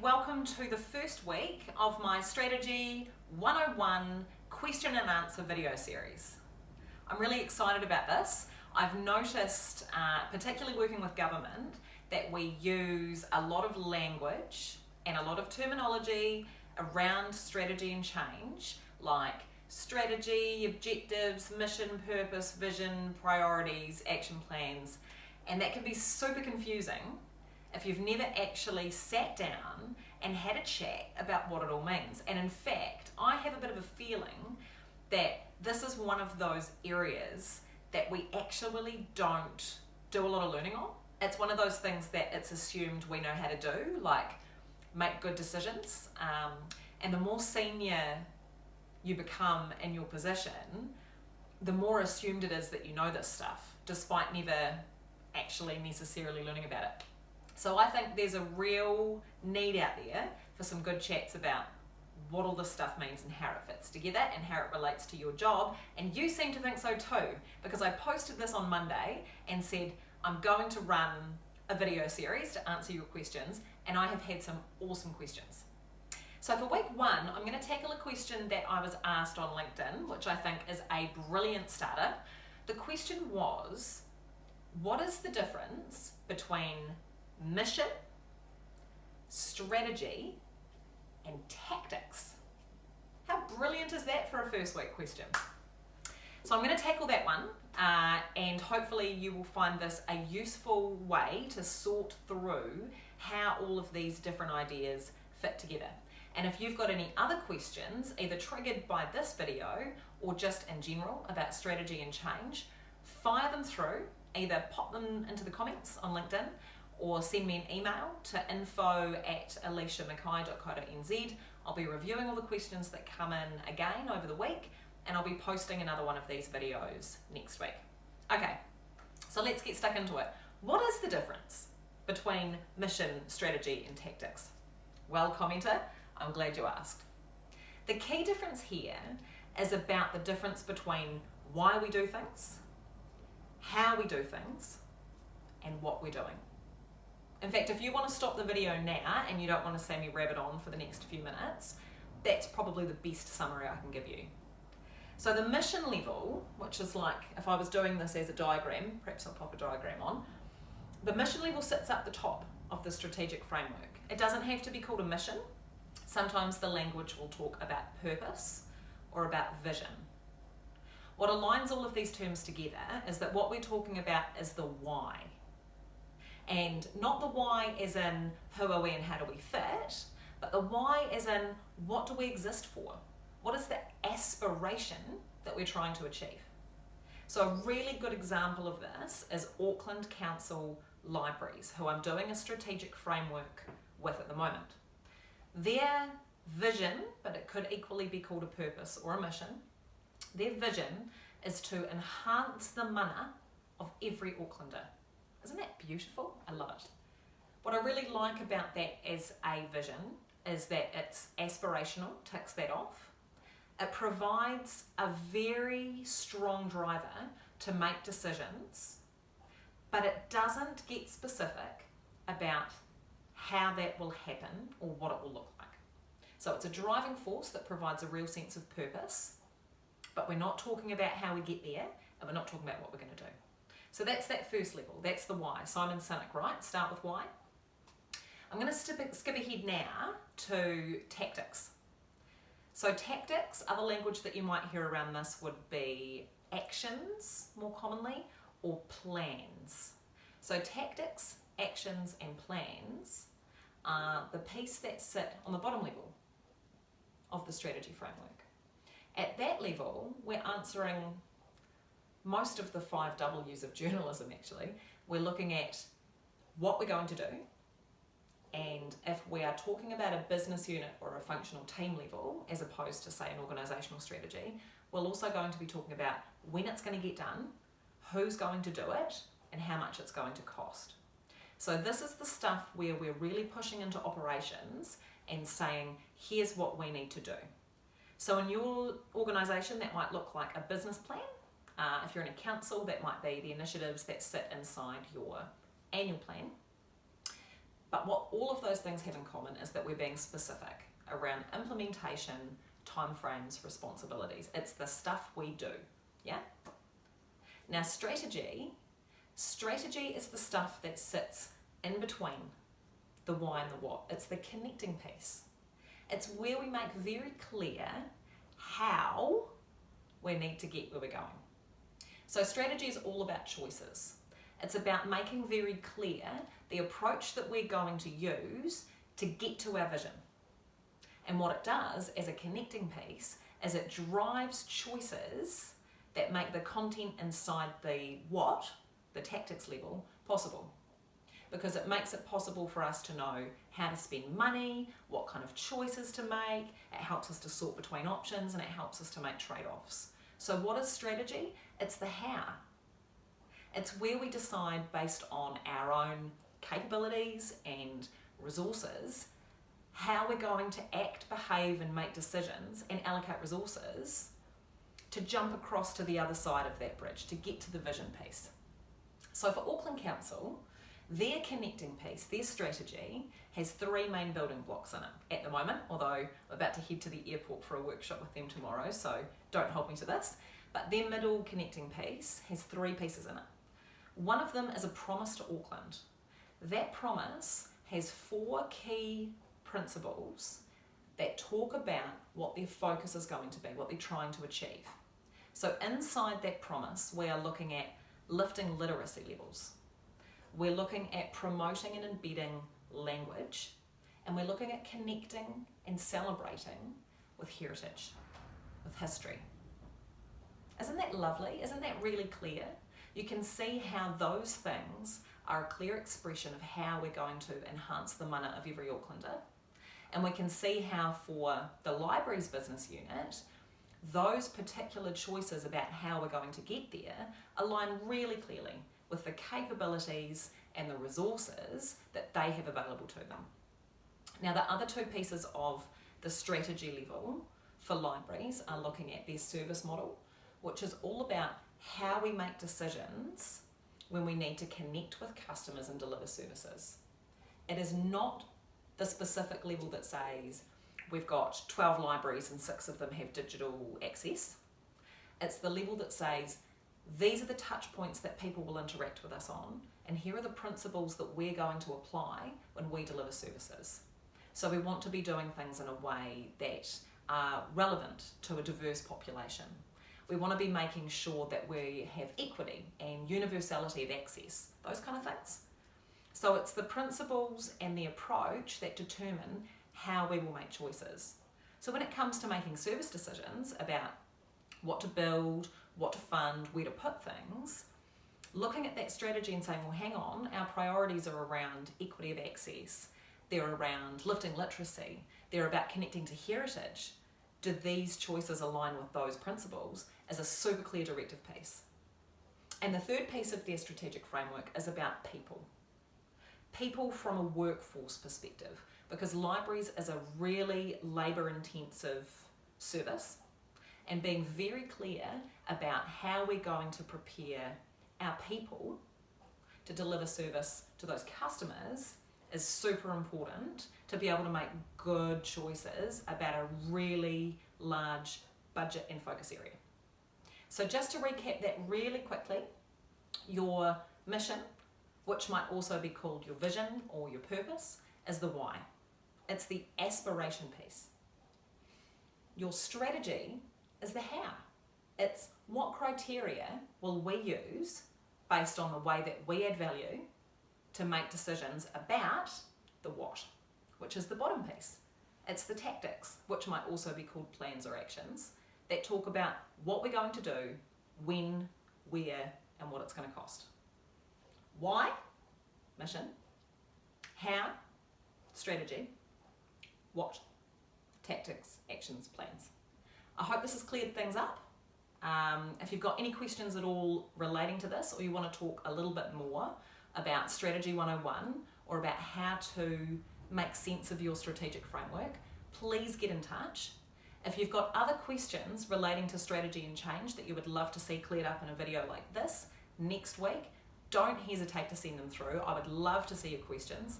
Welcome to the first week of my Strategy 101 question and answer video series. I'm really excited about this. I've noticed, particularly working with government, that we use a lot of language and a lot of terminology around strategy and change, like strategy, objectives, mission, purpose, vision, priorities, action plans, and that can be super confusing if you've never actually sat down and had a chat about what it all means. And in fact, I have a bit of a feeling that this is one of those areas that we actually don't do a lot of learning on. It's one of those things that it's assumed we know how to do, like make good decisions. And the more senior you become in your position, the more assumed it is that you know this stuff, despite never actually necessarily learning about it. So I think there's a real need out there for some good chats about what all this stuff means and how it fits together and how it relates to your job. And you seem to think so too, because I posted this on Monday and said, I'm going to run a video series to answer your questions, and I have had some awesome questions. So for week one, I'm going to tackle a question that I was asked on LinkedIn, which I think is a brilliant starter. The question was, what is the difference between mission, strategy, and tactics? How brilliant is that for a first week question? So I'm going to tackle that one, and hopefully you will find this a useful way to sort through how all of these different ideas fit together. And if you've got any other questions, either triggered by this video or just in general about strategy and change, fire them through, either pop them into the comments on LinkedIn or send me an email to info@aliciamackay.co.nz. I'll be reviewing all the questions that come in again over the week, and I'll be posting another one of these videos next week. Okay, so let's get stuck into it. What is the difference between mission, strategy, and tactics? Well, commenter, I'm glad you asked. The key difference here is about the difference between why we do things, how we do things, and what we're doing. In fact, if you want to stop the video now and you don't want to see me rabbit on for the next few minutes, that's probably the best summary I can give you. So the mission level, which is like, if I was doing this as a diagram, perhaps I'll pop a diagram on, the mission level sits up the top of the strategic framework. It doesn't have to be called a mission. Sometimes the language will talk about purpose or about vision. What aligns all of these terms together is that what we're talking about is the why. And not the why as in who are we and how do we fit, but the why as in what do we exist for? What is the aspiration that we're trying to achieve? So a really good example of this is Auckland Council Libraries, who I'm doing a strategic framework with at the moment. Their vision, but it could equally be called a purpose or a mission, their vision is to enhance the mana of every Aucklander. Isn't that beautiful? I love it. What I really like about that as a vision is that it's aspirational, ticks that off. It provides a very strong driver to make decisions, but it doesn't get specific about how that will happen or what it will look like. So it's a driving force that provides a real sense of purpose, but we're not talking about how we get there, and we're not talking about what we're going to do. So that's that first level, that's the why. Simon Sinek, right? Start with why. I'm going to skip ahead now to tactics. So tactics, other language that you might hear around this would be actions, more commonly, or plans. So tactics, actions, and plans are the piece that sit on the bottom level of the strategy framework. At that level, we're answering most of the 5 W's of journalism, actually. We're looking at what we're going to do, and if we are talking about a business unit or a functional team level, as opposed to, say, an organisational strategy, we're also going to be talking about when it's going to get done, who's going to do it, and how much it's going to cost. So this is the stuff where we're really pushing into operations and saying, here's what we need to do. So in your organisation, that might look like a business plan. If you're in a council, that might be the initiatives that sit inside your annual plan. But what all of those things have in common is that we're being specific around implementation, timeframes, responsibilities. It's the stuff we do, yeah? Now strategy is the stuff that sits in between the why and the what. It's the connecting piece. It's where we make very clear how we need to get where we're going. So strategy is all about choices. It's about making very clear the approach that we're going to use to get to our vision. And what it does as a connecting piece is it drives choices that make the content inside the what, the tactics level, possible. Because it makes it possible for us to know how to spend money, what kind of choices to make, it helps us to sort between options, and it helps us to make trade-offs. So what is strategy? It's the how. It's where we decide based on our own capabilities and resources how we're going to act, behave and make decisions and allocate resources to jump across to the other side of that bridge, to get to the vision piece. So for Auckland Council, their connecting piece, their strategy, has 3 main building blocks in it at the moment, although I'm about to head to the airport for a workshop with them tomorrow, so don't hold me to this. But their middle connecting piece has 3 pieces in it. One of them is a promise to Auckland. That promise has 4 key principles that talk about what their focus is going to be, what they're trying to achieve. So inside that promise, we are looking at lifting literacy levels. We're looking at promoting and embedding language, and we're looking at connecting and celebrating with heritage, with history. Isn't that lovely? Isn't that really clear? You can see how those things are a clear expression of how we're going to enhance the mana of every Aucklander. And we can see how for the library's business unit, those particular choices about how we're going to get there align really clearly with the capabilities and the resources that they have available to them. Now the other 2 pieces of the strategy level for libraries are looking at their service model, which is all about how we make decisions when we need to connect with customers and deliver services. It is not the specific level that says we've got 12 libraries and 6 of them have digital access. It's the level that says these are the touch points that people will interact with us on, and here are the principles that we're going to apply when we deliver services. So we want to be doing things in a way that are relevant to a diverse population. We want to be making sure that we have equity and universality of access, those kind of things. So it's the principles and the approach that determine how we will make choices. So when it comes to making service decisions about what to build, what to fund, where to put things, looking at that strategy and saying, well, hang on, our priorities are around equity of access, they're around lifting literacy, they're about connecting to heritage. Do these choices align with those principles as a super clear directive piece? And the third piece of their strategic framework is about people. People from a workforce perspective, because libraries is a really labour-intensive service, and being very clear about how we're going to prepare our people to deliver service to those customers is super important to be able to make good choices about a really large budget and focus area. So just to recap that really quickly, your mission, which might also be called your vision or your purpose, is the why. It's the aspiration piece. Your strategy is the how. It's what criteria will we use based on the way that we add value to make decisions about the what, which is the bottom piece. It's the tactics, which might also be called plans or actions, that talk about what we're going to do, when, where, and what it's going to cost. Why? Mission. How? Strategy. What? Tactics, actions, plans. I hope this has cleared things up. If you've got any questions at all relating to this, or you want to talk a little bit more about Strategy 101 or about how to make sense of your strategic framework, please get in touch. If you've got other questions relating to strategy and change that you would love to see cleared up in a video like this next week, don't hesitate to send them through. I would love to see your questions.